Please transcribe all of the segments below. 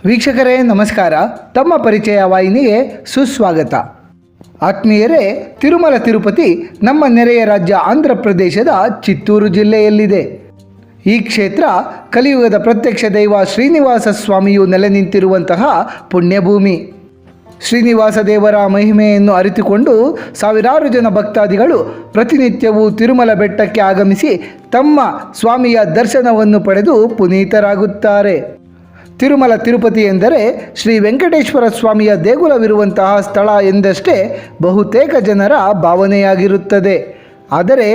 ವೀಕ್ಷಕರೇ ನಮಸ್ಕಾರ. ತಮ್ಮ ಪರಿಚಯ ವಾಹಿನಿಗೆ ಸುಸ್ವಾಗತ. ಆತ್ಮೀಯರೇ, ತಿರುಮಲ ತಿರುಪತಿ ನಮ್ಮ ನೆರೆಯ ರಾಜ್ಯ ಆಂಧ್ರ ಪ್ರದೇಶದ ಚಿತ್ತೂರು ಜಿಲ್ಲೆಯಲ್ಲಿದೆ. ಈ ಕ್ಷೇತ್ರ ಕಲಿಯುಗದ ಪ್ರತ್ಯಕ್ಷ ದೈವ ಶ್ರೀನಿವಾಸ ಸ್ವಾಮಿಯು ನೆಲೆ ನಿಂತಿರುವಂತಹ ಪುಣ್ಯಭೂಮಿ. ಶ್ರೀನಿವಾಸ ದೇವರ ಮಹಿಮೆಯನ್ನು ಅರಿತುಕೊಂಡು ಸಾವಿರಾರು ಜನ ಭಕ್ತಾದಿಗಳು ಪ್ರತಿನಿತ್ಯವೂ ತಿರುಮಲ ಬೆಟ್ಟಕ್ಕೆ ಆಗಮಿಸಿ ತಮ್ಮ ಸ್ವಾಮಿಯ ದರ್ಶನವನ್ನು ಪಡೆದು ಪುನೀತರಾಗುತ್ತಾರೆ. ತಿರುಮಲ ತಿರುಪತಿ ಎಂದರೆ ಶ್ರೀ ವೆಂಕಟೇಶ್ವರ ಸ್ವಾಮಿಯ ದೇಗುಲವಿರುವಂತಹ ಸ್ಥಳ ಎಂದಷ್ಟೇ ಬಹುತೇಕ ಜನರ ಭಾವನೆಯಾಗಿರುತ್ತದೆ. ಆದರೆ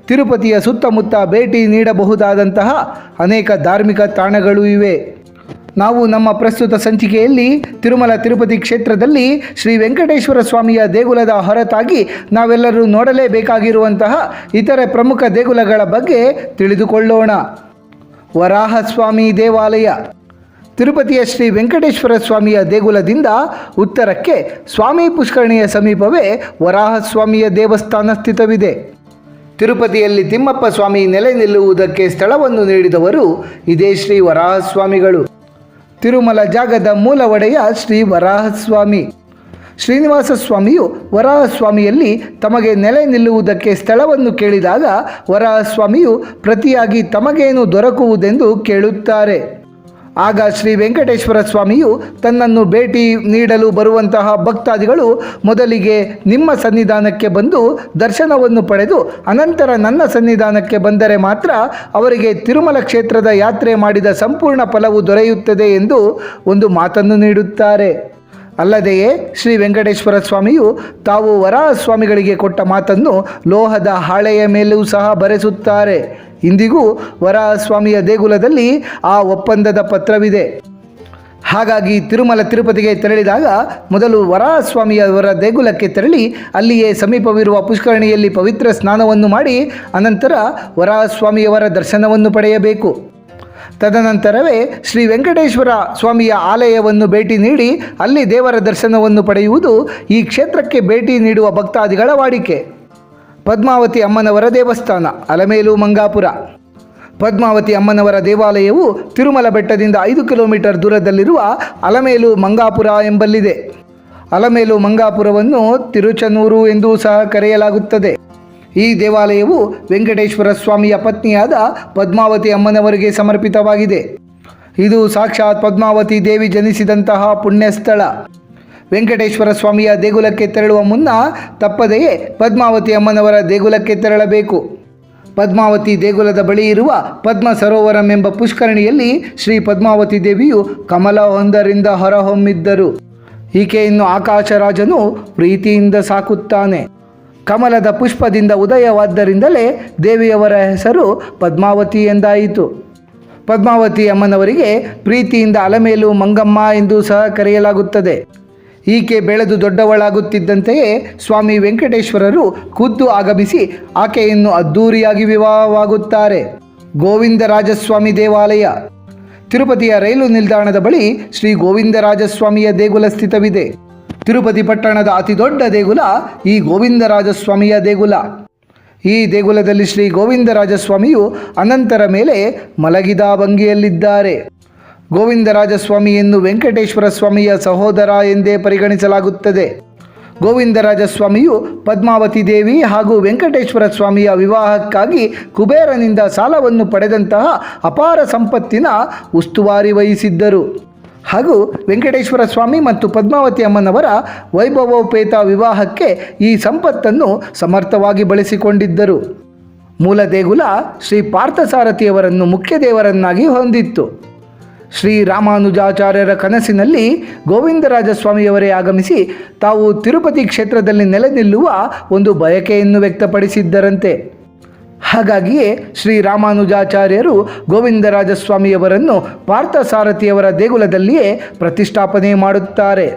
ತಿರುಪತಿಯ ಸುತ್ತಮುತ್ತ ಭೇಟಿ ನೀಡಬಹುದಾದಂತಹ ಅನೇಕ ಧಾರ್ಮಿಕ ತಾಣಗಳು ಇವೆ. ನಾವು ನಮ್ಮ ಪ್ರಸ್ತುತ ಸಂಚಿಕೆಯಲ್ಲಿ ತಿರುಮಲ ತಿರುಪತಿ ಕ್ಷೇತ್ರದಲ್ಲಿ ಶ್ರೀ ವೆಂಕಟೇಶ್ವರ ಸ್ವಾಮಿಯ ದೇಗುಲದ ಹೊರತಾಗಿ ನಾವೆಲ್ಲರೂ ನೋಡಲೇಬೇಕಾಗಿರುವಂತಹ ಇತರೆ ಪ್ರಮುಖ ದೇಗುಲಗಳ ಬಗ್ಗೆ ತಿಳಿದುಕೊಳ್ಳೋಣ. ವರಾಹಸ್ವಾಮಿ ದೇವಾಲಯ. ತಿರುಪತಿಯ ಶ್ರೀ ವೆಂಕಟೇಶ್ವರ ಸ್ವಾಮಿಯ ದೇಗುಲದಿಂದ ಉತ್ತರಕ್ಕೆ ಸ್ವಾಮಿ ಪುಷ್ಕರಣಿಯ ಸಮೀಪವೇ ವರಾಹಸ್ವಾಮಿಯ ದೇವಸ್ಥಾನ ಸ್ಥಿತವಿದೆ. ತಿರುಪತಿಯಲ್ಲಿ ತಿಮ್ಮಪ್ಪ ಸ್ವಾಮಿ ನೆಲೆ ನಿಲ್ಲುವುದಕ್ಕೆ ಸ್ಥಳವನ್ನು ನೀಡಿದವರು ಇದೇ ಶ್ರೀ ವರಾಹಸ್ವಾಮಿಗಳು. ತಿರುಮಲ ಜಾಗದ ಮೂಲ ಒಡೆಯ ಶ್ರೀ ವರಾಹಸ್ವಾಮಿ. ಶ್ರೀನಿವಾಸ ಸ್ವಾಮಿಯು ವರಾಹಸ್ವಾಮಿಯಲ್ಲಿ ತಮಗೆ ನೆಲೆ ನಿಲ್ಲುವುದಕ್ಕೆ ಸ್ಥಳವನ್ನು ಕೇಳಿದಾಗ ವರಾಹಸ್ವಾಮಿಯು ಪ್ರತಿಯಾಗಿ ತಮಗೇನು ದೊರಕುವುದೆಂದು ಕೇಳುತ್ತಾರೆ. ಆಗ ಶ್ರೀ ವೆಂಕಟೇಶ್ವರ ಸ್ವಾಮಿಯು ತನ್ನನ್ನು ಭೇಟಿ ನೀಡಲು ಬರುವಂತಹ ಭಕ್ತಾದಿಗಳು ಮೊದಲಿಗೆ ನಿಮ್ಮ ಸನ್ನಿಧಾನಕ್ಕೆ ಬಂದು ದರ್ಶನವನ್ನು ಪಡೆದು ಅನಂತರ ನನ್ನ ಸನ್ನಿಧಾನಕ್ಕೆ ಬಂದರೆ ಮಾತ್ರ ಅವರಿಗೆ ತಿರುಮಲ ಕ್ಷೇತ್ರದ ಯಾತ್ರೆ ಮಾಡಿದ ಸಂಪೂರ್ಣ ಫಲವು ದೊರೆಯುತ್ತದೆ ಎಂದು ಒಂದು ಮಾತನ್ನು ನೀಡುತ್ತಾರೆ. ಅಲ್ಲದೆಯೇ ಶ್ರೀ ವೆಂಕಟೇಶ್ವರ ಸ್ವಾಮಿಯು ತಾವು ವರಾಹಸ್ವಾಮಿಗಳಿಗೆ ಕೊಟ್ಟ ಮಾತನ್ನು ಲೋಹದ ಹಾಳೆಯ ಮೇಲೂ ಸಹ ಬರೆಸುತ್ತಾರೆ. ಇಂದಿಗೂ ವರಾಹಸ್ವಾಮಿಯ ದೇಗುಲದಲ್ಲಿ ಆ ಒಪ್ಪಂದದ ಪತ್ರವಿದೆ. ಹಾಗಾಗಿ ತಿರುಮಲ ತಿರುಪತಿಗೆ ತೆರಳಿದಾಗ ಮೊದಲು ವರಾಹಸ್ವಾಮಿಯವರ ದೇಗುಲಕ್ಕೆ ತೆರಳಿ ಅಲ್ಲಿಯೇ ಸಮೀಪವಿರುವ ಪುಷ್ಕರಣಿಯಲ್ಲಿ ಪವಿತ್ರ ಸ್ನಾನವನ್ನು ಮಾಡಿ ಅನಂತರ ವರಾಹಸ್ವಾಮಿಯವರ ದರ್ಶನವನ್ನು ಪಡೆಯಬೇಕು. ತದನಂತರವೇ ಶ್ರೀ ವೆಂಕಟೇಶ್ವರ ಸ್ವಾಮಿಯ ಆಲಯವನ್ನು ಭೇಟಿ ನೀಡಿ ಅಲ್ಲಿ ದೇವರ ದರ್ಶನವನ್ನು ಪಡೆಯುವುದು ಈ ಕ್ಷೇತ್ರಕ್ಕೆ ಭೇಟಿ ನೀಡುವ ಭಕ್ತಾದಿಗಳ ವಾಡಿಕೆ. ಪದ್ಮಾವತಿ ಅಮ್ಮನವರ ದೇವಸ್ಥಾನ, ಅಲಮೇಲು ಮಂಗಾಪುರ. ಪದ್ಮಾವತಿ ಅಮ್ಮನವರ ದೇವಾಲಯವು ತಿರುಮಲ ಬೆಟ್ಟದಿಂದ 5 ಕಿಲೋಮೀಟರ್ ದೂರದಲ್ಲಿರುವ ಅಲಮೇಲು ಮಂಗಾಪುರ ಎಂಬಲ್ಲಿದೆ. ಅಲಮೇಲು ಮಂಗಾಪುರವನ್ನು ತಿರುಚನೂರು ಎಂದೂ ಸಹ ಕರೆಯಲಾಗುತ್ತದೆ. ಈ ದೇವಾಲಯವು ವೆಂಕಟೇಶ್ವರ ಸ್ವಾಮಿಯ ಪತ್ನಿಯಾದ ಪದ್ಮಾವತಿ ಅಮ್ಮನವರಿಗೆ ಸಮರ್ಪಿತವಾಗಿದೆ. ಇದು ಸಾಕ್ಷಾತ್ ಪದ್ಮಾವತಿ ದೇವಿ ಜನಿಸಿದಂತಹ ಪುಣ್ಯಸ್ಥಳ. ವೆಂಕಟೇಶ್ವರ ಸ್ವಾಮಿಯ ದೇಗುಲಕ್ಕೆ ತೆರಳುವ ಮುನ್ನ ತಪ್ಪದೆಯೇ ಪದ್ಮಾವತಿ ಅಮ್ಮನವರ ದೇಗುಲಕ್ಕೆ ತೆರಳಬೇಕು. ಪದ್ಮಾವತಿ ದೇಗುಲದ ಬಳಿ ಇರುವ ಪದ್ಮ ಸರೋವರಂ ಎಂಬ ಪುಷ್ಕರಣಿಯಲ್ಲಿ ಶ್ರೀ ಪದ್ಮಾವತಿ ದೇವಿಯು ಕಮಲವೊಂದರಿಂದ ಹೊರಹೊಮ್ಮಿದ್ದರು. ಈಕೆಯನ್ನು ಆಕಾಶರಾಜನು ಪ್ರೀತಿಯಿಂದ ಸಾಕುತ್ತಾನೆ. ಕಮಲದ ಪುಷ್ಪದಿಂದ ಉದಯವಾದ್ದರಿಂದಲೇ ದೇವಿಯವರ ಹೆಸರು ಪದ್ಮಾವತಿ ಎಂದಾಯಿತು. ಪದ್ಮಾವತಿ ಅಮ್ಮನವರಿಗೆ ಪ್ರೀತಿಯಿಂದ ಅಲಮೇಲು ಮಂಗಮ್ಮ ಎಂದು ಸಹ ಕರೆಯಲಾಗುತ್ತದೆ. ಈಕೆ ಬೆಳೆದು ದೊಡ್ಡವಳಾಗುತ್ತಿದ್ದಂತೆಯೇ ಸ್ವಾಮಿ ವೆಂಕಟೇಶ್ವರರು ಖುದ್ದು ಆಗಮಿಸಿ ಆಕೆಯನ್ನು ಅದ್ಧೂರಿಯಾಗಿ ವಿವಾಹವಾಗುತ್ತಾರೆ. ಗೋವಿಂದರಾಜಸ್ವಾಮಿ ದೇವಾಲಯ. ತಿರುಪತಿಯ ರೈಲು ನಿಲ್ದಾಣದ ಬಳಿ ಶ್ರೀ ಗೋವಿಂದರಾಜಸ್ವಾಮಿಯ ದೇಗುಲ ಸ್ಥಿತವಿದೆ. ತಿರುಪತಿ ಪಟ್ಟಣದ ಅತಿ ದೊಡ್ಡ ದೇಗುಲ ಈ ಗೋವಿಂದರಾಜಸ್ವಾಮಿಯ ದೇಗುಲ. ಈ ದೇಗುಲದಲ್ಲಿ ಶ್ರೀ ಗೋವಿಂದರಾಜಸ್ವಾಮಿಯು ಅನಂತರ ಮೇಲೆ ಮಲಗಿದ ಭಂಗಿಯಲ್ಲಿದ್ದಾರೆ. ಗೋವಿಂದರಾಜಸ್ವಾಮಿಯನ್ನು ವೆಂಕಟೇಶ್ವರ ಸ್ವಾಮಿಯ ಸಹೋದರ ಎಂದೇ ಪರಿಗಣಿಸಲಾಗುತ್ತದೆ. ಗೋವಿಂದರಾಜಸ್ವಾಮಿಯು ಪದ್ಮಾವತಿ ದೇವಿ ಹಾಗೂ ವೆಂಕಟೇಶ್ವರ ಸ್ವಾಮಿಯ ವಿವಾಹಕ್ಕಾಗಿ ಕುಬೇರನಿಂದ ಸಾಲವನ್ನು ಪಡೆದಂತಹ ಅಪಾರ ಸಂಪತ್ತಿನ ಉಸ್ತುವಾರಿ ವಹಿಸಿದ್ದರು. ಹಾಗೂ ವೆಂಕಟೇಶ್ವರ ಸ್ವಾಮಿ ಮತ್ತು ಪದ್ಮಾವತಿ ಅಮ್ಮನವರ ವೈಭವೋಪೇತ ವಿವಾಹಕ್ಕೆ ಈ ಸಂಪತ್ತನ್ನು ಸಮರ್ಥವಾಗಿ ಬಳಸಿಕೊಂಡಿದ್ದರು. ಮೂಲ ದೇಗುಲ ಶ್ರೀ ಪಾರ್ಥಸಾರಥಿಯವರನ್ನು ಮುಖ್ಯ ದೇವರನ್ನಾಗಿ ಹೊಂದಿತ್ತು. ಶ್ರೀ ರಾಮಾನುಜಾಚಾರ್ಯರ ಕನಸಿನಲ್ಲಿ ಗೋವಿಂದರಾಜಸ್ವಾಮಿಯವರೇ ಆಗಮಿಸಿ ತಾವು ತಿರುಪತಿ ಕ್ಷೇತ್ರದಲ್ಲಿ ನೆಲೆ ನಿಲ್ಲುವ ಒಂದು ಬಯಕೆಯನ್ನು ವ್ಯಕ್ತಪಡಿಸಿದ್ದರಂತೆ. ಹಾಗಾಗಿಯೇ ಶ್ರೀ ರಾಮಾನುಜಾಚಾರ್ಯರು ಗೋವಿಂದರಾಜಸ್ವಾಮಿಯವರನ್ನು ಪಾರ್ಥಸಾರಥಿಯವರ ದೇಗುಲದಲ್ಲಿಯೇ ಪ್ರತಿಷ್ಠಾಪನೆ ಮಾಡುತ್ತಾರೆ.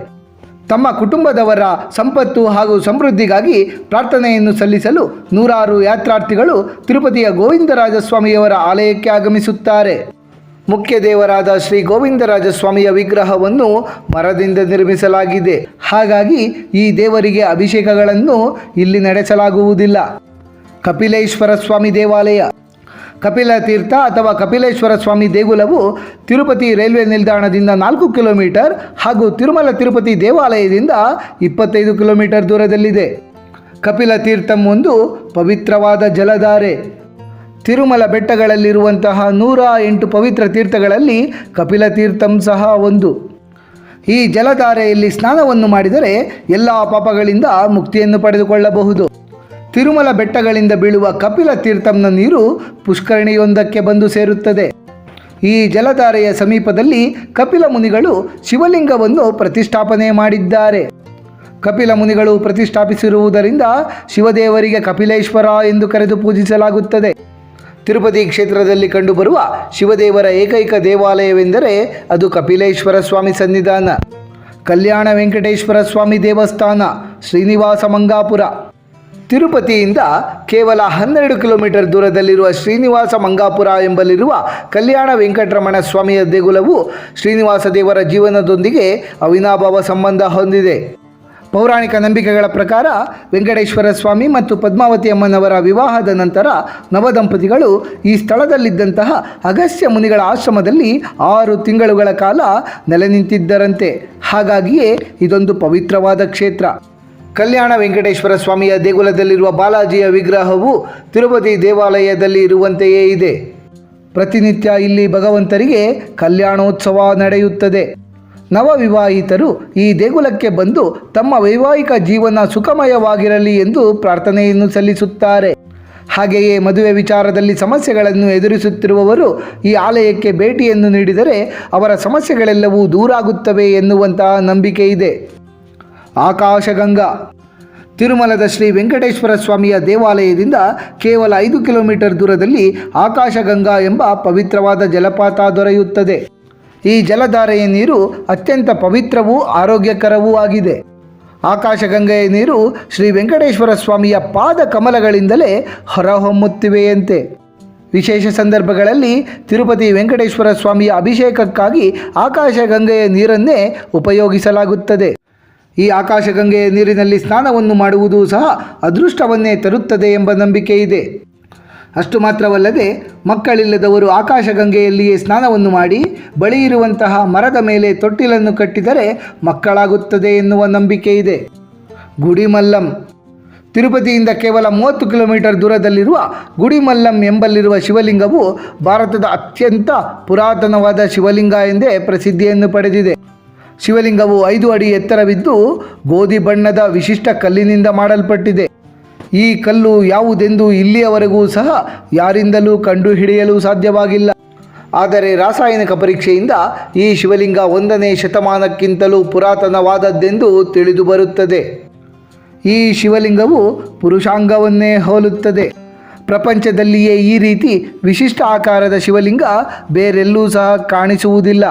ತಮ್ಮ ಕುಟುಂಬದವರ ಸಂಪತ್ತು ಹಾಗೂ ಸಮೃದ್ಧಿಗಾಗಿ ಪ್ರಾರ್ಥನೆಯನ್ನು ಸಲ್ಲಿಸಲು ನೂರಾರು ಯಾತ್ರಾರ್ಥಿಗಳು ತಿರುಪತಿಯ ಗೋವಿಂದರಾಜಸ್ವಾಮಿಯವರ ಆಲಯಕ್ಕೆ ಆಗಮಿಸುತ್ತಾರೆ. ಮುಖ್ಯ ದೇವರಾದ ಶ್ರೀ ಗೋವಿಂದರಾಜಸ್ವಾಮಿಯ ವಿಗ್ರಹವನ್ನು ಮರದಿಂದ ನಿರ್ಮಿಸಲಾಗಿದೆ. ಹಾಗಾಗಿ ಈ ದೇವರಿಗೆ ಅಭಿಷೇಕಗಳನ್ನು ಇಲ್ಲಿ ನಡೆಸಲಾಗುವುದಿಲ್ಲ. ಕಪಿಲೇಶ್ವರ ಸ್ವಾಮಿ ದೇವಾಲಯ. ಕಪಿಲ ತೀರ್ಥ ಅಥವಾ ಕಪಿಲೇಶ್ವರ ಸ್ವಾಮಿ ದೇಗುಲವು ತಿರುಪತಿ ರೈಲ್ವೆ ನಿಲ್ದಾಣದಿಂದ 4 ಕಿಲೋಮೀಟರ್ ಹಾಗೂ ತಿರುಮಲ ತಿರುಪತಿ ದೇವಾಲಯದಿಂದ 25 ಕಿಲೋಮೀಟರ್ ದೂರದಲ್ಲಿದೆ. ಕಪಿಲ ತೀರ್ಥಂ ಒಂದು ಪವಿತ್ರವಾದ ಜಲಧಾರೆ. ತಿರುಮಲ ಬೆಟ್ಟಗಳಲ್ಲಿರುವಂತಹ 108 ಪವಿತ್ರ ತೀರ್ಥಗಳಲ್ಲಿ ಕಪಿಲ ತೀರ್ಥಂ ಸಹ ಒಂದು. ಈ ಜಲಧಾರೆಯಲ್ಲಿ ಸ್ನಾನವನ್ನು ಮಾಡಿದರೆ ಎಲ್ಲ ಪಾಪಗಳಿಂದ ಮುಕ್ತಿಯನ್ನು ಪಡೆದುಕೊಳ್ಳಬಹುದು. ತಿರುಮಲ ಬೆಟ್ಟಗಳಿಂದ ಬೀಳುವ ಕಪಿಲ ತೀರ್ಥಂನ ನೀರು ಪುಷ್ಕರಣಿಯೊಂದಕ್ಕೆ ಬಂದು ಸೇರುತ್ತದೆ. ಈ ಜಲಧಾರೆಯ ಸಮೀಪದಲ್ಲಿ ಕಪಿಲ ಮುನಿಗಳು ಶಿವಲಿಂಗವನ್ನು ಪ್ರತಿಷ್ಠಾಪನೆ ಮಾಡಿದ್ದಾರೆ. ಕಪಿಲ ಮುನಿಗಳು ಪ್ರತಿಷ್ಠಾಪಿಸಿರುವುದರಿಂದ ಶಿವದೇವರಿಗೆ ಕಪಿಲೇಶ್ವರ ಎಂದು ಕರೆದು ಪೂಜಿಸಲಾಗುತ್ತದೆ. ತಿರುಪತಿ ಕ್ಷೇತ್ರದಲ್ಲಿ ಕಂಡುಬರುವ ಶಿವದೇವರ ಏಕೈಕ ದೇವಾಲಯವೆಂದರೆ ಅದು ಕಪಿಲೇಶ್ವರ ಸ್ವಾಮಿ ಸನ್ನಿಧಾನ. ಕಲ್ಯಾಣ ವೆಂಕಟೇಶ್ವರ ಸ್ವಾಮಿ ದೇವಸ್ಥಾನ, ಶ್ರೀನಿವಾಸ ಮಂಗಾಪುರ. ತಿರುಪತಿಯಿಂದ ಕೇವಲ 12 ಕಿಲೋಮೀಟರ್ ದೂರದಲ್ಲಿರುವ ಶ್ರೀನಿವಾಸ ಮಂಗಾಪುರ ಎಂಬಲ್ಲಿರುವ ಕಲ್ಯಾಣ ವೆಂಕಟರಮಣ ಸ್ವಾಮಿಯ ದೇಗುಲವು ಶ್ರೀನಿವಾಸ ದೇವರ ಜೀವನದೊಂದಿಗೆ ಅವಿನಾಭಾವ ಸಂಬಂಧ ಹೊಂದಿದೆ. ಪೌರಾಣಿಕ ನಂಬಿಕೆಗಳ ಪ್ರಕಾರ ವೆಂಕಟೇಶ್ವರ ಸ್ವಾಮಿ ಮತ್ತು ಪದ್ಮಾವತಿ ಅಮ್ಮನವರ ವಿವಾಹದ ನಂತರ ನವದಂಪತಿಗಳು ಈ ಸ್ಥಳದಲ್ಲಿದ್ದಂತಹ ಅಗಸ್ತ್ಯ ಮುನಿಗಳ ಆಶ್ರಮದಲ್ಲಿ 6 ತಿಂಗಳುಗಳ ಕಾಲ ನೆಲೆ ನಿಂತಿದ್ದರಂತೆ. ಹಾಗಾಗಿಯೇ ಇದೊಂದು ಪವಿತ್ರವಾದ ಕ್ಷೇತ್ರ. ಕಲ್ಯಾಣ ವೆಂಕಟೇಶ್ವರ ಸ್ವಾಮಿಯ ದೇಗುಲದಲ್ಲಿರುವ ಬಾಲಾಜಿಯ ವಿಗ್ರಹವು ತಿರುಪತಿ ದೇವಾಲಯದಲ್ಲಿ ಇರುವಂತೆಯೇ ಇದೆ. ಪ್ರತಿನಿತ್ಯ ಇಲ್ಲಿ ಭಗವಂತರಿಗೆ ಕಲ್ಯಾಣೋತ್ಸವ ನಡೆಯುತ್ತದೆ. ನವವಿವಾಹಿತರು ಈ ದೇಗುಲಕ್ಕೆ ಬಂದು ತಮ್ಮ ವೈವಾಹಿಕ ಜೀವನ ಸುಖಮಯವಾಗಿರಲಿ ಎಂದು ಪ್ರಾರ್ಥನೆಯನ್ನು ಸಲ್ಲಿಸುತ್ತಾರೆ. ಹಾಗೆಯೇ ಮದುವೆ ವಿಚಾರದಲ್ಲಿ ಸಮಸ್ಯೆಗಳನ್ನು ಎದುರಿಸುತ್ತಿರುವವರು ಈ ಆಲಯಕ್ಕೆ ಭೇಟಿಯನ್ನು ನೀಡಿದರೆ ಅವರ ಸಮಸ್ಯೆಗಳೆಲ್ಲವೂ ದೂರಾಗುತ್ತವೆ ಎನ್ನುವಂತಹ ನಂಬಿಕೆ ಇದೆ. ಆಕಾಶಗಂಗಾ. ತಿರುಮಲದ ಶ್ರೀ ವೆಂಕಟೇಶ್ವರ ಸ್ವಾಮಿಯ ದೇವಾಲಯದಿಂದ ಕೇವಲ 5 ಕಿಲೋಮೀಟರ್ ದೂರದಲ್ಲಿ ಆಕಾಶಗಂಗಾ ಎಂಬ ಪವಿತ್ರವಾದ ಜಲಪಾತ ದೊರೆಯುತ್ತದೆ. ಈ ಜಲಧಾರೆಯ ನೀರು ಅತ್ಯಂತ ಪವಿತ್ರವೂ ಆರೋಗ್ಯಕರವೂ ಆಗಿದೆ. ಆಕಾಶಗಂಗೆಯ ನೀರು ಶ್ರೀ ವೆಂಕಟೇಶ್ವರ ಸ್ವಾಮಿಯ ಪಾದ ಕಮಲಗಳಿಂದಲೇ ಹೊರಹೊಮ್ಮುತ್ತಿವೆಯಂತೆ. ವಿಶೇಷ ಸಂದರ್ಭಗಳಲ್ಲಿ ತಿರುಪತಿ ವೆಂಕಟೇಶ್ವರ ಸ್ವಾಮಿಯ ಅಭಿಷೇಕಕ್ಕಾಗಿ ಆಕಾಶಗಂಗೆಯ ನೀರನ್ನೇ ಉಪಯೋಗಿಸಲಾಗುತ್ತದೆ. ಈ ಆಕಾಶಗಂಗೆಯ ನೀರಿನಲ್ಲಿ ಸ್ನಾನವನ್ನು ಮಾಡುವುದು ಸಹ ಅದೃಷ್ಟವನ್ನೇ ತರುತ್ತದೆ ಎಂಬ ನಂಬಿಕೆ ಇದೆ. ಅಷ್ಟು ಮಾತ್ರವಲ್ಲದೆ ಮಕ್ಕಳಿಲ್ಲದವರು ಆಕಾಶಗಂಗೆಯಲ್ಲಿಯೇ ಸ್ನಾನವನ್ನು ಮಾಡಿ ಬಳಿ ಇರುವಂತಹ ಮರದ ಮೇಲೆ ತೊಟ್ಟಿಲನ್ನು ಕಟ್ಟಿದರೆ ಮಕ್ಕಳಾಗುತ್ತದೆ ಎನ್ನುವ ನಂಬಿಕೆ ಇದೆ. ಗುಡಿಮಲ್ಲಂ. ತಿರುಪತಿಯಿಂದ ಕೇವಲ 30 ಕಿಲೋಮೀಟರ್ ದೂರದಲ್ಲಿರುವ ಗುಡಿಮಲ್ಲಂ ಎಂಬಲ್ಲಿರುವ ಶಿವಲಿಂಗವು ಭಾರತದ ಅತ್ಯಂತ ಪುರಾತನವಾದ ಶಿವಲಿಂಗ ಎಂದೇ ಪ್ರಸಿದ್ಧಿಯನ್ನು ಪಡೆದಿದೆ. ಶಿವಲಿಂಗವು 5 ಅಡಿ ಎತ್ತರವಿದ್ದು ಗೋಧಿ ಬಣ್ಣದ ವಿಶಿಷ್ಟ ಕಲ್ಲಿನಿಂದ ಮಾಡಲ್ಪಟ್ಟಿದೆ. ಈ ಕಲ್ಲು ಯಾವುದೆಂದು ಇಲ್ಲಿಯವರೆಗೂ ಸಹ ಯಾರಿಂದಲೂ ಕಂಡುಹಿಡಿಯಲು ಸಾಧ್ಯವಾಗಿಲ್ಲ. ಆದರೆ ರಾಸಾಯನಿಕ ಪರೀಕ್ಷೆಯಿಂದ ಈ ಶಿವಲಿಂಗ 1ನೇ ಶತಮಾನಕ್ಕಿಂತಲೂ ಪುರಾತನವಾದದ್ದೆಂದು ತಿಳಿದು ಬರುತ್ತದೆ. ಈ ಶಿವಲಿಂಗವು ಪುರುಷಾಂಗವನ್ನೇ ಹೋಲುತ್ತದೆ. ಪ್ರಪಂಚದಲ್ಲಿಯೇ ಈ ರೀತಿ ವಿಶಿಷ್ಟ ಆಕಾರದ ಶಿವಲಿಂಗ ಬೇರೆಲ್ಲೂ ಸಹ ಕಾಣಿಸುವುದಿಲ್ಲ.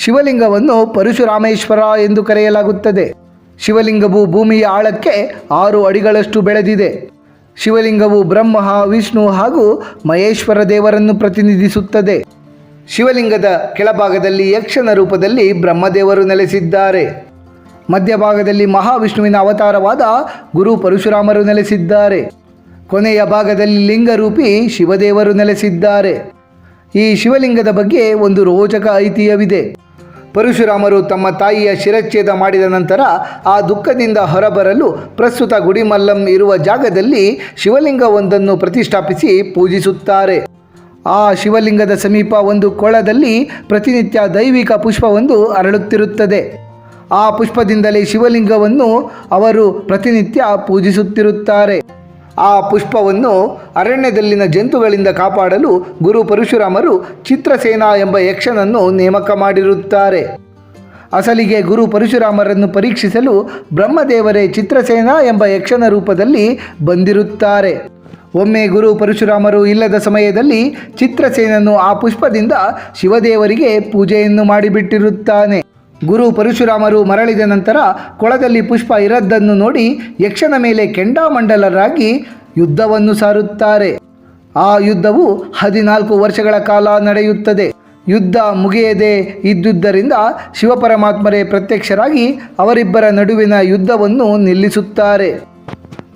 ಶಿವಲಿಂಗವನ್ನು ಪರಶುರಾಮೇಶ್ವರ ಎಂದು ಕರೆಯಲಾಗುತ್ತದೆ. ಶಿವಲಿಂಗವು ಭೂಮಿಯ ಆಳಕ್ಕೆ 6 ಅಡಿಗಳಷ್ಟು ಬೆಳೆದಿದೆ. ಶಿವಲಿಂಗವು ಬ್ರಹ್ಮ, ವಿಷ್ಣು ಹಾಗೂ ಮಹೇಶ್ವರ ದೇವರನ್ನು ಪ್ರತಿನಿಧಿಸುತ್ತದೆ. ಶಿವಲಿಂಗದ ಕೆಳಭಾಗದಲ್ಲಿ ಯಕ್ಷನ ರೂಪದಲ್ಲಿ ಬ್ರಹ್ಮದೇವರು ನೆಲೆಸಿದ್ದಾರೆ. ಮಧ್ಯಭಾಗದಲ್ಲಿ ಮಹಾವಿಷ್ಣುವಿನ ಅವತಾರವಾದ ಗುರು ಪರಶುರಾಮರು ನೆಲೆಸಿದ್ದಾರೆ. ಕೊನೆಯ ಭಾಗದಲ್ಲಿ ಲಿಂಗರೂಪಿ ಶಿವದೇವರು ನೆಲೆಸಿದ್ದಾರೆ. ಈ ಶಿವಲಿಂಗದ ಬಗ್ಗೆ ಒಂದು ರೋಚಕ ಐತಿಹ್ಯವಿದೆ. ಪರಶುರಾಮರು ತಮ್ಮ ತಾಯಿಯ ಶಿರಚ್ಛೇದ ಮಾಡಿದ ನಂತರ ಆ ದುಃಖದಿಂದ ಹೊರಬರಲು ಪ್ರಸ್ತುತ ಗುಡಿಮಲ್ಲಂ ಇರುವ ಜಾಗದಲ್ಲಿ ಶಿವಲಿಂಗವೊಂದನ್ನು ಪ್ರತಿಷ್ಠಾಪಿಸಿ ಪೂಜಿಸುತ್ತಾರೆ. ಆ ಶಿವಲಿಂಗದ ಸಮೀಪ ಒಂದು ಕೊಳದಲ್ಲಿ ಪ್ರತಿನಿತ್ಯ ದೈವಿಕ ಪುಷ್ಪವೊಂದು ಅರಳುತ್ತಿರುತ್ತದೆ. ಆ ಪುಷ್ಪದಿಂದಲೇ ಶಿವಲಿಂಗವನ್ನು ಅವರು ಪ್ರತಿನಿತ್ಯ ಪೂಜಿಸುತ್ತಿರುತ್ತಾರೆ. ಆ ಪುಷ್ಪವನ್ನು ಅರಣ್ಯದಲ್ಲಿನ ಜಂತುಗಳಿಂದ ಕಾಪಾಡಲು ಗುರು ಪರಶುರಾಮರು ಚಿತ್ರಸೇನ ಎಂಬ ಯಕ್ಷನನ್ನು ನೇಮಕ ಮಾಡಿರುತ್ತಾರೆ. ಅಸಲಿಗೆ ಗುರು ಪರಶುರಾಮರನ್ನು ಪರೀಕ್ಷಿಸಲು ಬ್ರಹ್ಮದೇವರೇ ಚಿತ್ರಸೇನ ಎಂಬ ಯಕ್ಷನ ರೂಪದಲ್ಲಿ ಬಂದಿರುತ್ತಾರೆ. ಒಮ್ಮೆ ಗುರು ಪರಶುರಾಮರು ಇಲ್ಲದ ಸಮಯದಲ್ಲಿ ಚಿತ್ರಸೇನನು ಆ ಪುಷ್ಪದಿಂದ ಶಿವದೇವರಿಗೆ ಪೂಜೆಯನ್ನು ಮಾಡಿಬಿಟ್ಟಿರುತ್ತಾನೆ. ಗುರು ಪರಶುರಾಮರು ಮರಳಿದ ನಂತರ ಕೊಳದಲ್ಲಿ ಪುಷ್ಪ ಇರದ್ದನ್ನು ನೋಡಿ ಯಕ್ಷನ ಮೇಲೆ ಕೆಂಡಾಮಂಡಲರಾಗಿ ಯುದ್ಧವನ್ನು ಸಾರುತ್ತಾರೆ. ಆ ಯುದ್ಧವು 14 ವರ್ಷಗಳ ಕಾಲ ನಡೆಯುತ್ತದೆ. ಯುದ್ಧ ಮುಗಿಯದೆ ಇದ್ದುದರಿಂದ ಶಿವಪರಮಾತ್ಮರೇ ಪ್ರತ್ಯಕ್ಷರಾಗಿ ಅವರಿಬ್ಬರ ನಡುವಿನ ಯುದ್ಧವನ್ನು ನಿಲ್ಲಿಸುತ್ತಾರೆ.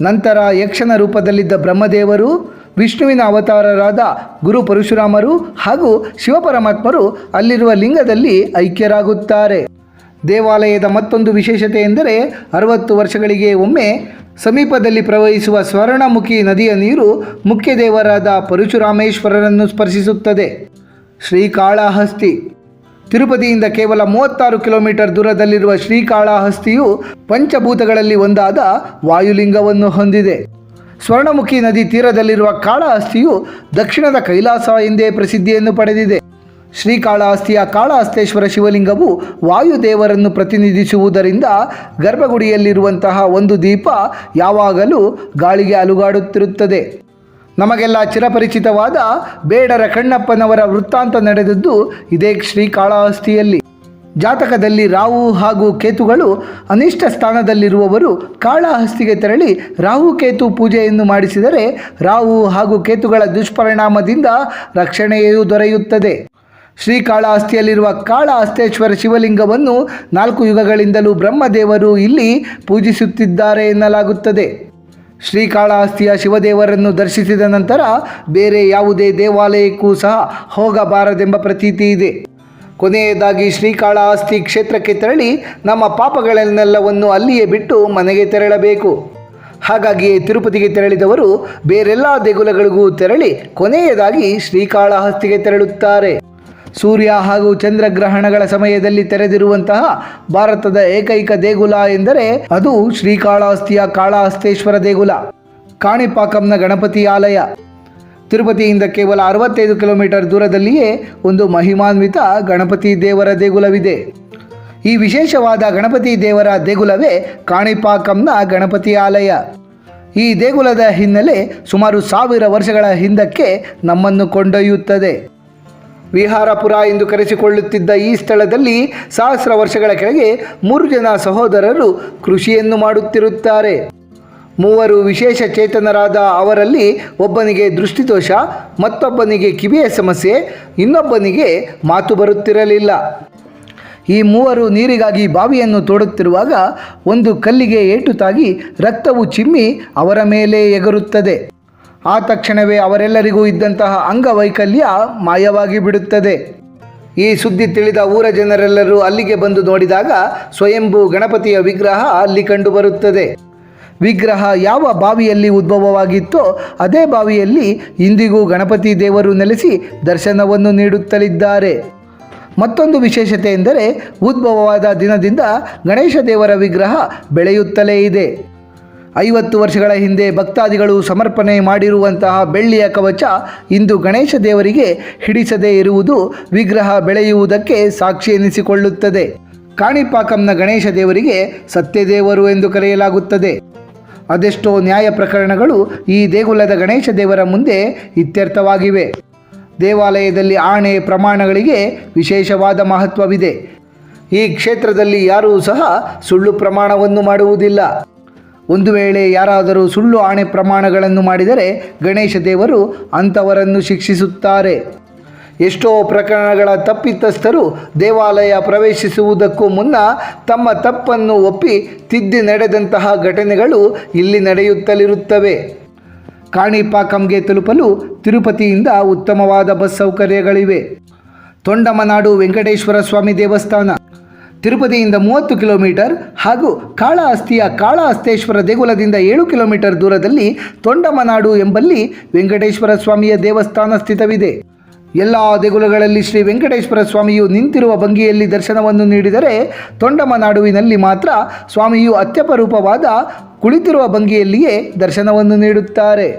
ನಂತರ ಯಕ್ಷನ ರೂಪದಲ್ಲಿದ್ದ ಬ್ರಹ್ಮದೇವರು ವಿಷ್ಣುವಿನ ಅವತಾರರಾದ ಗುರು ಪರಶುರಾಮರು ಹಾಗೂ ಶಿವಪರಮಾತ್ಮರು ಅಲ್ಲಿರುವ ಲಿಂಗದಲ್ಲಿ ಐಕ್ಯರಾಗುತ್ತಾರೆ. ದೇವಾಲಯದ ಮತ್ತೊಂದು ವಿಶೇಷತೆ ಎಂದರೆ 60 ವರ್ಷಗಳಿಗೆ ಒಮ್ಮೆ ಸಮೀಪದಲ್ಲಿ ಪ್ರವಹಿಸುವ ಸ್ವರ್ಣಮುಖಿ ನದಿಯ ನೀರು ಮುಖ್ಯ ದೇವರಾದ ಪರಶುರಾಮೇಶ್ವರರನ್ನು ಸ್ಪರ್ಶಿಸುತ್ತದೆ. ಶ್ರೀಕಾಳಹಸ್ತಿ ತಿರುಪತಿಯಿಂದ ಕೇವಲ 36 ಕಿಲೋಮೀಟರ್ ದೂರದಲ್ಲಿರುವ ಶ್ರೀಕಾಳಹಸ್ತಿಯು ಪಂಚಭೂತಗಳಲ್ಲಿ ಒಂದಾದ ವಾಯುಲಿಂಗವನ್ನು ಹೊಂದಿದೆ. ಸ್ವರ್ಣಮುಖಿ ನದಿ ತೀರದಲ್ಲಿರುವ ಕಾಳಹಸ್ತಿಯು ದಕ್ಷಿಣದ ಕೈಲಾಸ ಎಂದೇ ಪ್ರಸಿದ್ಧಿಯನ್ನು ಪಡೆದಿದೆ. ಶ್ರೀಕಾಳಹಸ್ತಿಯ ಕಾಳಹಸ್ತೇಶ್ವರ ಶಿವಲಿಂಗವು ವಾಯುದೇವರನ್ನು ಪ್ರತಿನಿಧಿಸುವುದರಿಂದ ಗರ್ಭಗುಡಿಯಲ್ಲಿರುವಂತಹ ಒಂದು ದೀಪ ಯಾವಾಗಲೂ ಗಾಳಿಗೆ ಅಲುಗಾಡುತ್ತಿರುತ್ತದೆ. ನಮಗೆಲ್ಲ ಚಿರಪರಿಚಿತವಾದ ಬೇಡರ ಕಣ್ಣಪ್ಪನವರ ವೃತ್ತಾಂತ ನಡೆದದ್ದು ಇದೇ ಶ್ರೀಕಾಳಹಸ್ತಿಯಲ್ಲಿ. ಜಾತಕದಲ್ಲಿ ರಾಹು ಹಾಗೂ ಕೇತುಗಳು ಅನಿಷ್ಟ ಸ್ಥಾನದಲ್ಲಿರುವವರು ಕಾಳಹಸ್ತಿಗೆ ತೆರಳಿ ರಾಹುಕೇತು ಪೂಜೆಯನ್ನು ಮಾಡಿಸಿದರೆ ರಾಹು ಹಾಗೂ ಕೇತುಗಳ ದುಷ್ಪರಿಣಾಮದಿಂದ ರಕ್ಷಣೆಯೂ ದೊರೆಯುತ್ತದೆ. ಶ್ರೀಕಾಳಹಸ್ತಿಯಲ್ಲಿರುವ ಕಾಳಹಸ್ತೇಶ್ವರ ಶಿವಲಿಂಗವನ್ನು 4 ಯುಗಗಳಿಂದಲೂ ಬ್ರಹ್ಮದೇವರು ಇಲ್ಲಿ ಪೂಜಿಸುತ್ತಿದ್ದಾರೆ ಎನ್ನಲಾಗುತ್ತದೆ. ಶ್ರೀಕಾಳಹಸ್ತಿಯ ಶಿವದೇವರನ್ನು ದರ್ಶಿಸಿದ ನಂತರ ಬೇರೆ ಯಾವುದೇ ದೇವಾಲಯಕ್ಕೂ ಸಹ ಹೋಗಬಾರದೆಂಬ ಪ್ರತೀತಿ ಇದೆ. ಕೊನೆಯದಾಗಿ ಶ್ರೀಕಾಳಹಸ್ತಿ ಕ್ಷೇತ್ರಕ್ಕೆ ತೆರಳಿ ನಮ್ಮ ಪಾಪಗಳನ್ನೆಲ್ಲವನ್ನು ಅಲ್ಲಿಯೇ ಬಿಟ್ಟು ಮನೆಗೆ ತೆರಳಬೇಕು. ಹಾಗಾಗಿಯೇ ತಿರುಪತಿಗೆ ತೆರಳಿದವರು ಬೇರೆಲ್ಲ ದೇಗುಲಗಳಿಗೂ ತೆರಳಿ ಕೊನೆಯದಾಗಿ ಶ್ರೀಕಾಳಹಸ್ತಿಗೆ ತೆರಳುತ್ತಾರೆ. ಸೂರ್ಯ ಹಾಗೂ ಚಂದ್ರಗ್ರಹಣಗಳ ಸಮಯದಲ್ಲಿ ತೆರೆದಿರುವಂತಹ ಭಾರತದ ಏಕೈಕ ದೇಗುಲ ಎಂದರೆ ಅದು ಶ್ರೀಕಾಳಹಸ್ತಿಯ ಕಾಳಹಸ್ತೇಶ್ವರ ದೇಗುಲ, ಕಾಣಿಪಾಕಂನ ಗಣಪತಿ ಆಲಯ. ತಿರುಪತಿಯಿಂದ ಕೇವಲ 65 ಕಿಲೋಮೀಟರ್ ದೂರದಲ್ಲಿಯೇ ಒಂದು ಮಹಿಮಾನ್ವಿತ ಗಣಪತಿ ದೇವರ ದೇಗುಲವಿದೆ. ಈ ವಿಶೇಷವಾದ ಗಣಪತಿ ದೇವರ ದೇಗುಲವೇ ಕಾಣಿಪಾಕಂನ ಗಣಪತಿ ಆಲಯ. ಈ ದೇಗುಲದ ಹಿನ್ನೆಲೆ ಸುಮಾರು 1000 ವರ್ಷಗಳ ಹಿಂದಕ್ಕೆ ನಮ್ಮನ್ನು ಕೊಂಡೊಯ್ಯುತ್ತದೆ. ವಿಹಾರಪುರ ಎಂದು ಕರೆಸಿಕೊಳ್ಳುತ್ತಿದ್ದ ಈ ಸ್ಥಳದಲ್ಲಿ 1000 ವರ್ಷಗಳ ಕೆಳಗೆ 3 ಜನ ಸಹೋದರರು ಕೃಷಿಯನ್ನು ಮಾಡುತ್ತಿರುತ್ತಾರೆ. 3 ವಿಶೇಷ ಚೇತನರಾದ ಅವರಲ್ಲಿ ಒಬ್ಬನಿಗೆ ದೃಷ್ಟಿದೋಷ, ಮತ್ತೊಬ್ಬನಿಗೆ ಕಿವಿಯ ಸಮಸ್ಯೆ, ಇನ್ನೊಬ್ಬನಿಗೆ ಮಾತು ಬರುತ್ತಿರಲಿಲ್ಲ. ಈ 3 ನೀರಿಗಾಗಿ ಬಾವಿಯನ್ನು ತೋಡುತ್ತಿರುವಾಗ ಒಂದು ಕಲ್ಲಿಗೆ ಏಟು ತಾಗಿ ರಕ್ತವು ಚಿಮ್ಮಿ ಅವರ ಮೇಲೆ ಎಗರುತ್ತದೆ. ಆ ತಕ್ಷಣವೇ ಅವರೆಲ್ಲರಿಗೂ ಇದ್ದಂತಹ ಅಂಗವೈಕಲ್ಯ ಮಾಯವಾಗಿ ಬಿಡುತ್ತದೆ. ಈ ಸುದ್ದಿ ತಿಳಿದ ಊರ ಜನರೆಲ್ಲರೂ ಅಲ್ಲಿಗೆ ಬಂದು ನೋಡಿದಾಗ ಸ್ವಯಂಭೂ ಗಣಪತಿಯ ವಿಗ್ರಹ ಅಲ್ಲಿ ಕಂಡುಬರುತ್ತದೆ. ವಿಗ್ರಹ ಯಾವ ಬಾವಿಯಲ್ಲಿ ಉದ್ಭವವಾಗಿತ್ತೋ ಅದೇ ಬಾವಿಯಲ್ಲಿ ಇಂದಿಗೂ ಗಣಪತಿ ದೇವರು ನೆಲೆಸಿ ದರ್ಶನವನ್ನು ನೀಡುತ್ತಲಿದ್ದಾರೆ. ಮತ್ತೊಂದು ವಿಶೇಷತೆ ಎಂದರೆ ಉದ್ಭವವಾದ ದಿನದಿಂದ ಗಣೇಶ ದೇವರ ವಿಗ್ರಹ ಬೆಳೆಯುತ್ತಲೇ ಇದೆ. 50 ವರ್ಷಗಳ ಹಿಂದೆ ಭಕ್ತಾದಿಗಳು ಸಮರ್ಪಣೆ ಮಾಡಿರುವಂತಹ ಬೆಳ್ಳಿಯ ಕವಚ ಇಂದು ಗಣೇಶ ದೇವರಿಗೆ ಹಿಡಿಸದೇ ಇರುವುದು ವಿಗ್ರಹ ಬೆಳೆಯುವುದಕ್ಕೆ ಸಾಕ್ಷಿ ಎನಿಸಿಕೊಳ್ಳುತ್ತದೆ. ಕಾಣಿಪಾಕಂನ ಗಣೇಶ ದೇವರಿಗೆ ಸತ್ಯದೇವರು ಎಂದು ಕರೆಯಲಾಗುತ್ತದೆ. ಅದೆಷ್ಟೋ ನ್ಯಾಯ ಪ್ರಕರಣಗಳು ಈ ದೇಗುಲದ ಗಣೇಶ ದೇವರ ಮುಂದೆ ಇತ್ಯರ್ಥವಾಗಿವೆ. ದೇವಾಲಯದಲ್ಲಿ ಆಣೆ ಪ್ರಮಾಣಗಳಿಗೆ ವಿಶೇಷವಾದ ಮಹತ್ವವಿದೆ. ಈ ಕ್ಷೇತ್ರದಲ್ಲಿ ಯಾರೂ ಸಹ ಸುಳ್ಳು ಪ್ರಮಾಣವನ್ನು ಮಾಡುವುದಿಲ್ಲ. ಒಂದು ವೇಳೆ ಯಾರಾದರೂ ಸುಳ್ಳು ಆಣೆ ಪ್ರಮಾಣಗಳನ್ನು ಮಾಡಿದರೆ ಗಣೇಶ ದೇವರು ಅಂಥವರನ್ನು ಶಿಕ್ಷಿಸುತ್ತಾರೆ. ಎಷ್ಟೋ ಪ್ರಕರಣಗಳ ತಪ್ಪಿತಸ್ಥರು ದೇವಾಲಯ ಪ್ರವೇಶಿಸುವುದಕ್ಕೂ ಮುನ್ನ ತಮ್ಮ ತಪ್ಪನ್ನು ಒಪ್ಪಿ ತಿದ್ದಿ ನಡೆದಂತಹ ಘಟನೆಗಳು ಇಲ್ಲಿ ನಡೆಯುತ್ತಲಿರುತ್ತವೆ. ಕಾಣಿಪಾಕಂಗೆ ತಲುಪಲು ತಿರುಪತಿಯಿಂದ ಉತ್ತಮವಾದ ಬಸ್ ಸೌಕರ್ಯಗಳಿವೆ. ತೊಂಡಮನಾಡು ವೆಂಕಟೇಶ್ವರ ಸ್ವಾಮಿ ದೇವಸ್ಥಾನ ತಿರುಪತಿಯಿಂದ 30 ಕಿಲೋಮೀಟರ್ ಹಾಗೂ ಕಾಳಹಸ್ತಿಯ ಕಾಳಹಸ್ತೇಶ್ವರ ದೇಗುಲದಿಂದ 7 ಕಿಲೋಮೀಟರ್ ದೂರದಲ್ಲಿ ತೊಂಡಮನಾಡು ಎಂಬಲ್ಲಿ ವೆಂಕಟೇಶ್ವರ ಸ್ವಾಮಿಯ ದೇವಸ್ಥಾನ ಸ್ಥಿತವಿದೆ. ಎಲ್ಲ ದೇಗುಲಗಳಲ್ಲಿ ಶ್ರೀ ವೆಂಕಟೇಶ್ವರ ಸ್ವಾಮಿಯು ನಿಂತಿರುವ ಭಂಗಿಯಲ್ಲಿ ದರ್ಶನವನ್ನು ನೀಡಿದರೆ ತೊಂಡಮನಾಡುವಿನಲ್ಲಿ ಮಾತ್ರ ಸ್ವಾಮಿಯು ಅತ್ಯಪರೂಪವಾದ ಕುಳಿತಿರುವ ಭಂಗಿಯಲ್ಲಿಯೇ ದರ್ಶನವನ್ನು ನೀಡುತ್ತಾರೆ.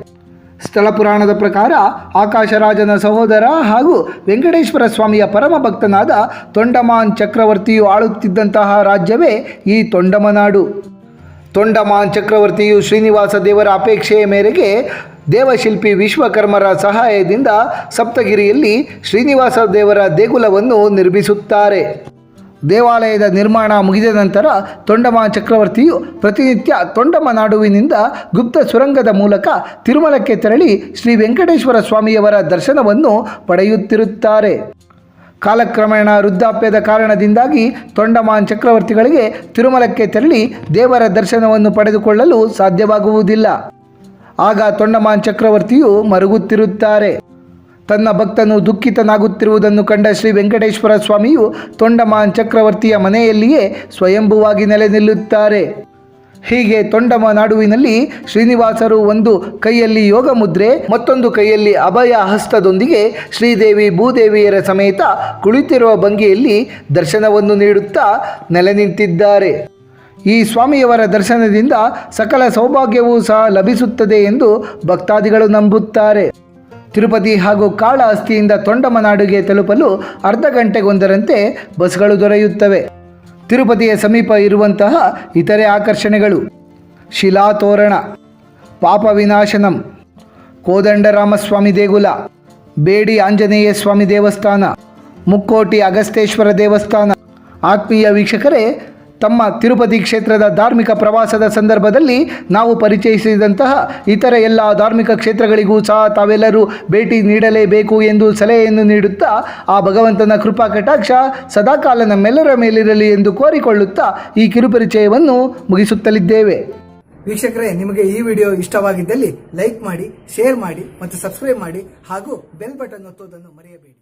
ಸ್ಥಳ ಪುರಾಣದ ಪ್ರಕಾರ ಆಕಾಶರಾಜನ ಸಹೋದರ ಹಾಗೂ ವೆಂಕಟೇಶ್ವರ ಸ್ವಾಮಿಯ ಪರಮ ಭಕ್ತನಾದ ತೊಂಡಮಾನ್ ಚಕ್ರವರ್ತಿಯು ಆಳುತ್ತಿದ್ದಂತಹ ರಾಜ್ಯವೇ ಈ ತೊಂಡಮನಾಡು. ತೊಂಡಮಾನ್ ಚಕ್ರವರ್ತಿಯು ಶ್ರೀನಿವಾಸ ದೇವರ ಅಪೇಕ್ಷೆಯ ಮೇರೆಗೆ ದೇವಶಿಲ್ಪಿ ವಿಶ್ವಕರ್ಮರ ಸಹಾಯದಿಂದ ಸಪ್ತಗಿರಿಯಲ್ಲಿ ಶ್ರೀನಿವಾಸ ದೇವರ ದೇಗುಲವನ್ನು ನಿರ್ಮಿಸುತ್ತಾರೆ. ದೇವಾಲಯದ ನಿರ್ಮಾಣ ಮುಗಿದ ನಂತರ ತೊಂಡಮಾನ್ ಚಕ್ರವರ್ತಿಯು ಪ್ರತಿನಿತ್ಯ ತೊಂಡಮನಾಡುವಿನಿಂದ ಗುಪ್ತ ಸುರಂಗದ ಮೂಲಕ ತಿರುಮಲಕ್ಕೆ ತೆರಳಿ ಶ್ರೀ ವೆಂಕಟೇಶ್ವರ ಸ್ವಾಮಿಯವರ ದರ್ಶನವನ್ನು ಪಡೆಯುತ್ತಿರುತ್ತಾರೆ. ಕಾಲಕ್ರಮೇಣ ವೃದ್ಧಾಪ್ಯದ ಕಾರಣದಿಂದಾಗಿ ತೊಂಡಮಾನ್ ಚಕ್ರವರ್ತಿಗಳಿಗೆ ತಿರುಮಲಕ್ಕೆ ತೆರಳಿ ದೇವರ ದರ್ಶನವನ್ನು ಪಡೆದುಕೊಳ್ಳಲು ಸಾಧ್ಯವಾಗುವುದಿಲ್ಲ. ಆಗ ತೊಂಡಮಾನ್ ಚಕ್ರವರ್ತಿಯು ಮರುಗುತ್ತಿರುತ್ತಾರೆ. ತನ್ನ ಭಕ್ತನು ದುಃಖಿತನಾಗುತ್ತಿರುವುದನ್ನು ಕಂಡ ಶ್ರೀ ವೆಂಕಟೇಶ್ವರ ಸ್ವಾಮಿಯು ತೊಂಡಮಾನ್ ಚಕ್ರವರ್ತಿಯ ಮನೆಯಲ್ಲಿಯೇ ಸ್ವಯಂಭುವಾಗಿ ನೆಲೆ ನಿಲ್ಲುತ್ತಾರೆ. ಹೀಗೆ ತೊಂಡಮ ನಾಡುವಿನಲ್ಲಿ ಶ್ರೀನಿವಾಸರು ಒಂದು ಕೈಯಲ್ಲಿ ಯೋಗ ಮುದ್ರೆ, ಮತ್ತೊಂದು ಕೈಯಲ್ಲಿ ಅಭಯ ಹಸ್ತದೊಂದಿಗೆ ಶ್ರೀದೇವಿ ಭೂದೇವಿಯರ ಸಮೇತ ಕುಳಿತಿರುವ ಭಂಗಿಯಲ್ಲಿ ದರ್ಶನವನ್ನು ನೀಡುತ್ತಾ ನೆಲೆ ನಿಂತಿದ್ದಾರೆ. ಈ ಸ್ವಾಮಿಯವರ ದರ್ಶನದಿಂದ ಸಕಲ ಸೌಭಾಗ್ಯವೂ ಸಹ ಲಭಿಸುತ್ತದೆ ಎಂದು ಭಕ್ತಾದಿಗಳು ನಂಬುತ್ತಾರೆ. ತಿರುಪತಿ ಹಾಗೂ ಕಾಳಹಸ್ತಿಯಿಂದ ತೊಂಡಮನಾಡಿಗೆ ತಲುಪಲು ಅರ್ಧ ಗಂಟೆಗೊಂದರಂತೆ ಬಸ್ಗಳು ದೊರೆಯುತ್ತವೆ. ತಿರುಪತಿಯ ಸಮೀಪ ಇರುವಂತಹ ಇತರೆ ಆಕರ್ಷಣೆಗಳು: ಶಿಲಾತೋರಣ, ಪಾಪ ವಿನಾಶನಂ, ಕೋದಂಡರಾಮಸ್ವಾಮಿ ದೇಗುಲ, ಬೇಡಿ ಆಂಜನೇಯ ಸ್ವಾಮಿ ದೇವಸ್ಥಾನ, ಮುಕ್ಕೋಟಿ ಅಗಸ್ತೇಶ್ವರ ದೇವಸ್ಥಾನ. ಆತ್ಮೀಯ ವೀಕ್ಷಕರೇ, ತಮ್ಮ ತಿರುಪತಿ ಕ್ಷೇತ್ರದ ಧಾರ್ಮಿಕ ಪ್ರವಾಸದ ಸಂದರ್ಭದಲ್ಲಿ ನಾವು ಪರಿಚಯಿಸಿದಂತಹ ಇತರ ಎಲ್ಲ ಧಾರ್ಮಿಕ ಕ್ಷೇತ್ರಗಳಿಗೂ ಸಹ ತಾವೆಲ್ಲರೂ ಭೇಟಿ ನೀಡಲೇಬೇಕು ಎಂದು ಸಲಹೆಯನ್ನು ನೀಡುತ್ತಾ ಆ ಭಗವಂತನ ಕೃಪಾ ಕಟಾಕ್ಷ ಸದಾಕಾಲ ನಮ್ಮೆಲ್ಲರ ಮೇಲಿರಲಿ ಎಂದು ಕೋರಿಕೊಳ್ಳುತ್ತಾ ಈ ಕಿರುಪರಿಚಯವನ್ನು ಮುಗಿಸುತ್ತಲಿದ್ದೇವೆ. ವೀಕ್ಷಕರೇ, ನಿಮಗೆ ಈ ವಿಡಿಯೋ ಇಷ್ಟವಾಗಿದ್ದಲ್ಲಿ ಲೈಕ್ ಮಾಡಿ, ಶೇರ್ ಮಾಡಿ ಮತ್ತು ಸಬ್ಸ್ಕ್ರೈಬ್ ಮಾಡಿ ಹಾಗೂ ಬೆಲ್ ಬಟನ್ ಒತ್ತುವುದನ್ನು ಮರೆಯಬೇಡಿ.